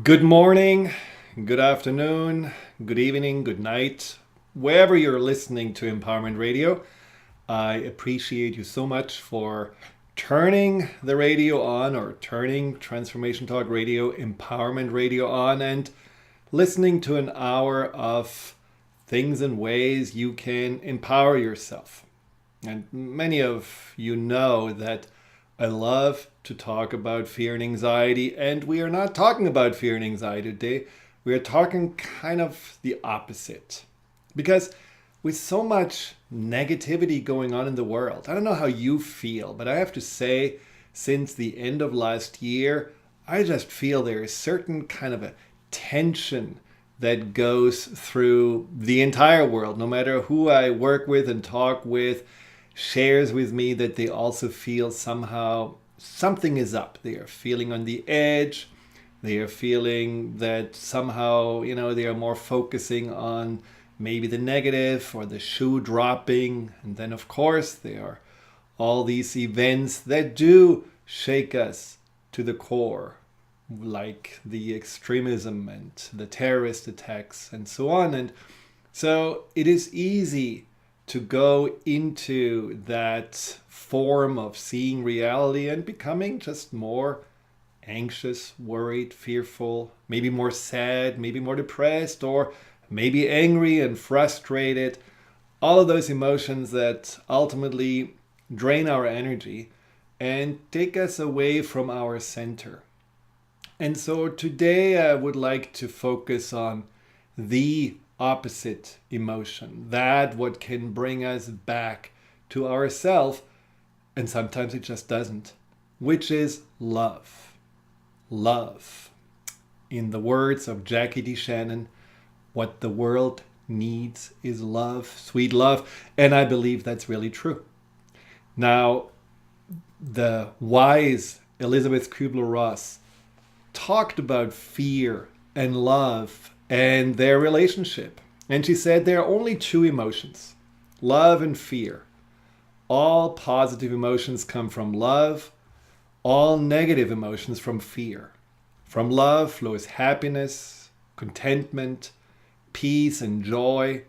Good morning, good afternoon, good evening, good night, wherever you're listening to Empowerment Radio. I appreciate you so much for turning the radio on or turning Transformation Talk Radio, Empowerment Radio on and listening to an hour of things and ways you can empower yourself. And many of you know that I love to talk about fear and anxiety, and we are not talking about fear and anxiety today. We are talking kind of the opposite. Because with so much negativity going on in the world, I don't know how you feel, but I have to say, since the end of last year, I just feel there is certain kind of a tension that goes through the entire world. No matter who I work with and talk with, shares with me that they also feel somehow something is up. They are feeling on the edge. They are feeling that somehow, they are more focusing on maybe the negative or the shoe dropping. And then, of course, there are all these events that do shake us to the core, like the extremism and the terrorist attacks and so on. And so it is easy to go into that form of seeing reality and becoming just more anxious, worried, fearful, maybe more sad, maybe more depressed, or maybe angry and frustrated. All of those emotions that ultimately drain our energy and take us away from our center. And so today I would like to focus on the opposite emotion, that what can bring us back to ourself, and sometimes it just doesn't, which is love. Love. In the words of Jackie D. Shannon, what the world needs is love, sweet love, and I believe that's really true. Now, the wise Elizabeth Kubler-Ross talked about fear and love and their relationship. And she said there are only two emotions, love and fear. All positive emotions come from love, all negative emotions from fear. From love flows happiness, contentment, peace, and joy.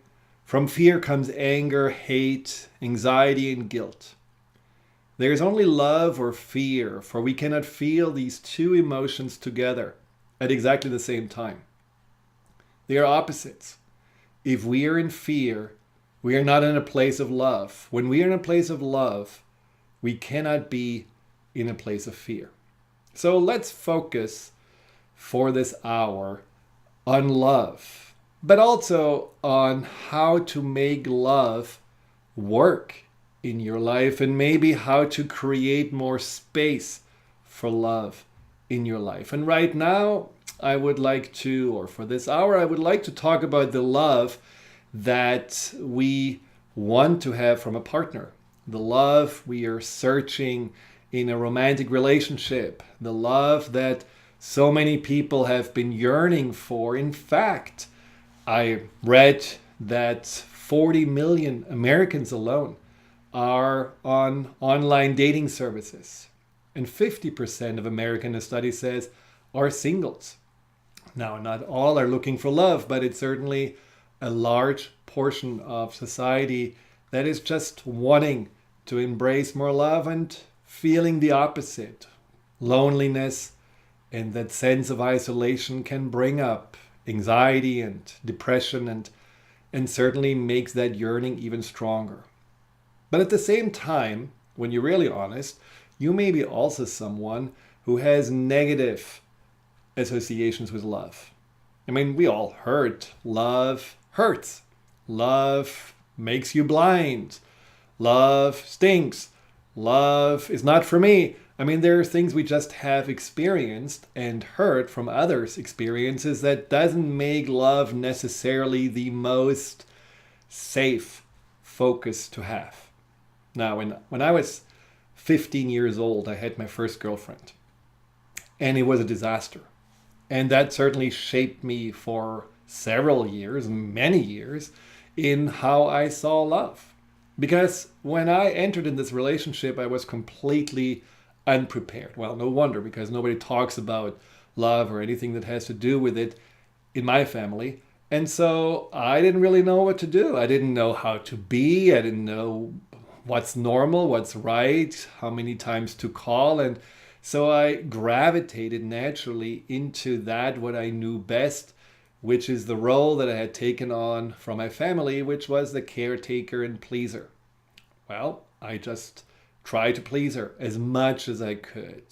From fear comes anger, hate, anxiety, and guilt. There is only love or fear, for we cannot feel these two emotions together at exactly the same time. They are opposites. If we are in fear, we are not in a place of love. When we are in a place of love, we cannot be in a place of fear. So let's focus for this hour on love, but also on how to make love work in your life and maybe how to create more space for love in your life. And right now, I would like to, or for this hour, I would like to talk about the love that we want to have from a partner. The love we are searching in a romantic relationship. The love that so many people have been yearning for. In fact, I read that 40 million Americans alone are on online dating services. And 50% of Americans, a study says, are singles. Now, not all are looking for love, but it's certainly a large portion of society that is just wanting to embrace more love and feeling the opposite. Loneliness and that sense of isolation can bring up anxiety and depression and certainly makes that yearning even stronger. But at the same time, when you're really honest, you may be also someone who has negative associations with love. I mean, we all heard love hurts. Love makes you blind. Love stinks. Love is not for me. I mean, there are things we just have experienced and heard from others' experiences that doesn't make love necessarily the most safe focus to have. Now, when I was 15 years old, I had my first girlfriend. And it was a disaster. And that certainly shaped me for several years, many years, in how I saw love. Because when I entered in this relationship, I was completely unprepared. Well, no wonder, because nobody talks about love or anything that has to do with it in my family. And so I didn't really know what to do. I didn't know how to be. I didn't know what's normal, what's right, how many times to call. And so I gravitated naturally into that, what I knew best, which is the role that I had taken on from my family, which was the caretaker and pleaser. Well, I just tried to please her as much as I could.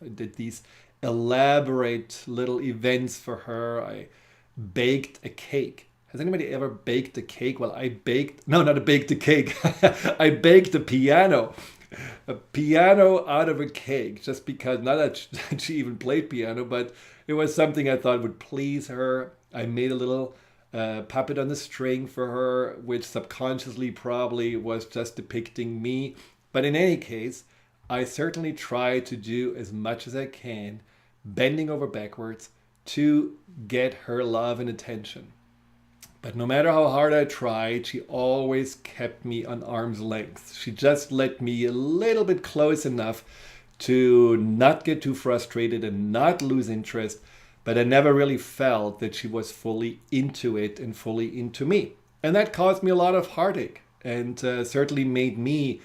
I did these elaborate little events for her. I baked a cake. Has anybody ever baked a cake? Well, I baked, no, not a baked a cake. I baked a piano out of a cake, just because, not that she even played piano, but it was something I thought would please her. I made a little puppet on the string for her, which subconsciously probably was just depicting me. But in any case, I certainly try to do as much as I can, bending over backwards, to get her love and attention. But no matter how hard I tried, she always kept me on arm's length. She just let me a little bit close enough to not get too frustrated and not lose interest. But I never really felt that she was fully into it and fully into me. And that caused me a lot of heartache, and certainly made me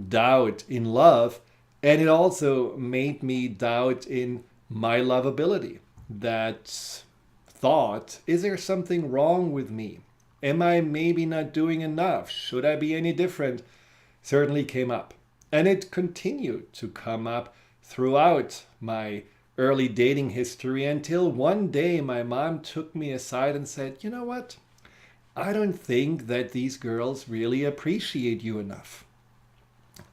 doubt in love. And it also made me doubt in my lovability. That thought, is there something wrong with me? Am I maybe not doing enough? Should I be any different? Certainly came up. And it continued to come up throughout my early dating history, until one day my mom took me aside and said, you know what? I don't think that these girls really appreciate you enough.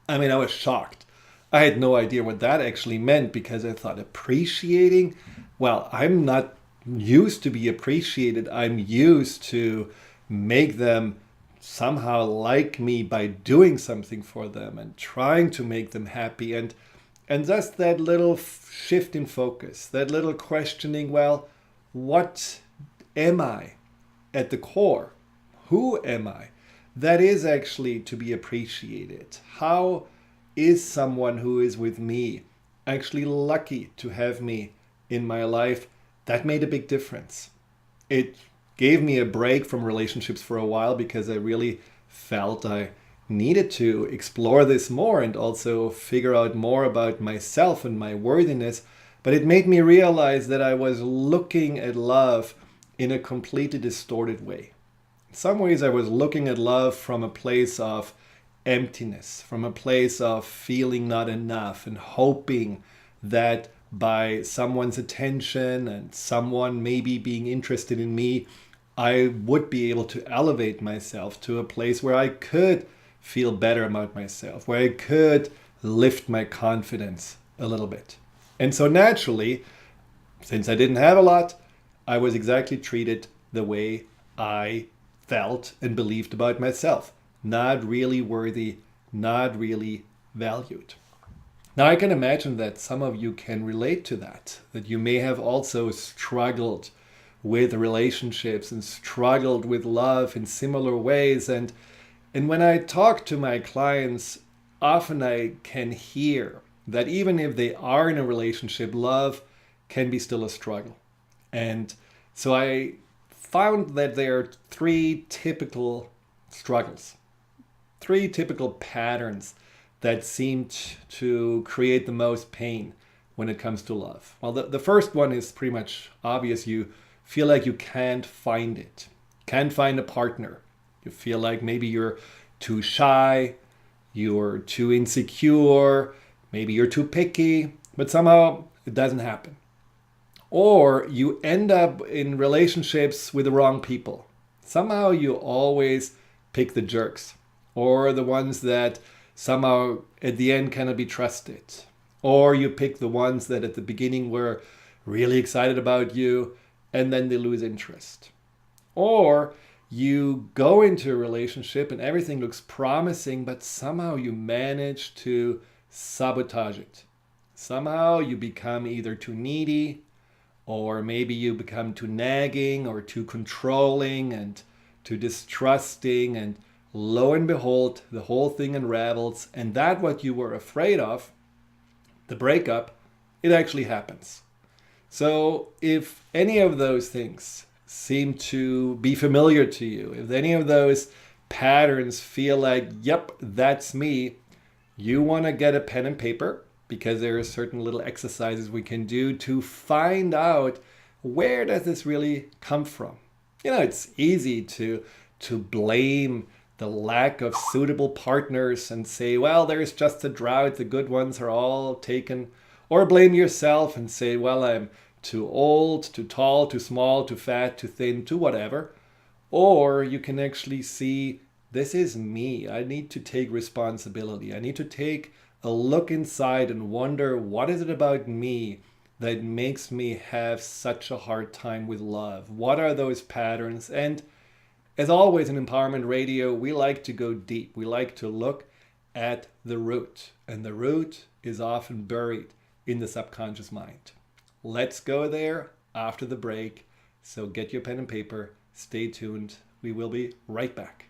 I mean, I was shocked. I had no idea what that actually meant, because I thought, appreciating? Well, I'm not used to be appreciated. I'm used to make them somehow like me by doing something for them and trying to make them happy. And just that little shift in focus, that little questioning, well, what am I at the core? Who am I? That is actually to be appreciated. How is someone who is with me actually lucky to have me in my life? That made a big difference. It gave me a break from relationships for a while, because I really felt I needed to explore this more and also figure out more about myself and my worthiness. But it made me realize that I was looking at love in a completely distorted way. In some ways, I was looking at love from a place of emptiness, from a place of feeling not enough and hoping that by someone's attention and someone maybe being interested in me, I would be able to elevate myself to a place where I could feel better about myself, where I could lift my confidence a little bit. And so naturally, since I didn't have a lot, I was exactly treated the way I felt and believed about myself. Not really worthy, not really valued. Now I can imagine that some of you can relate to that you may have also struggled with relationships and struggled with love in similar ways. And when I talk to my clients, often I can hear that even if they are in a relationship, love can be still a struggle. And so I found that there are three typical struggles, three typical patterns that seem to create the most pain when it comes to love. Well, the first one is pretty much obvious. You feel like you can't find it, can't find a partner. You feel like maybe you're too shy, you're too insecure, maybe you're too picky, but somehow it doesn't happen. Or you end up in relationships with the wrong people. Somehow you always pick the jerks, or the ones that somehow at the end cannot be trusted. Or you pick the ones that at the beginning were really excited about you, and then they lose interest. Or you go into a relationship and everything looks promising, but somehow you manage to sabotage it. Somehow you become either too needy, or maybe you become too nagging or too controlling and too distrusting, and lo and behold, the whole thing unravels, and that what you were afraid of, the breakup, it actually happens. So if any of those things seem to be familiar to you, if any of those patterns feel like, yep, that's me, you want to get a pen and paper, because there are certain little exercises we can do to find out, where does this really come from? It's easy to blame the lack of suitable partners and say, well, there's just a drought, the good ones are all taken. Or blame yourself and say, well, I'm too old, too tall, too small, too fat, too thin, too whatever. Or you can actually see, this is me. I need to take responsibility. I need to take a look inside and wonder, what is it about me that makes me have such a hard time with love? What are those patterns? And as always in Empowerment Radio, we like to go deep. We like to look at the root. And the root is often buried in the subconscious mind. Let's go there after the break. So get your pen and paper. Stay tuned. We will be right back.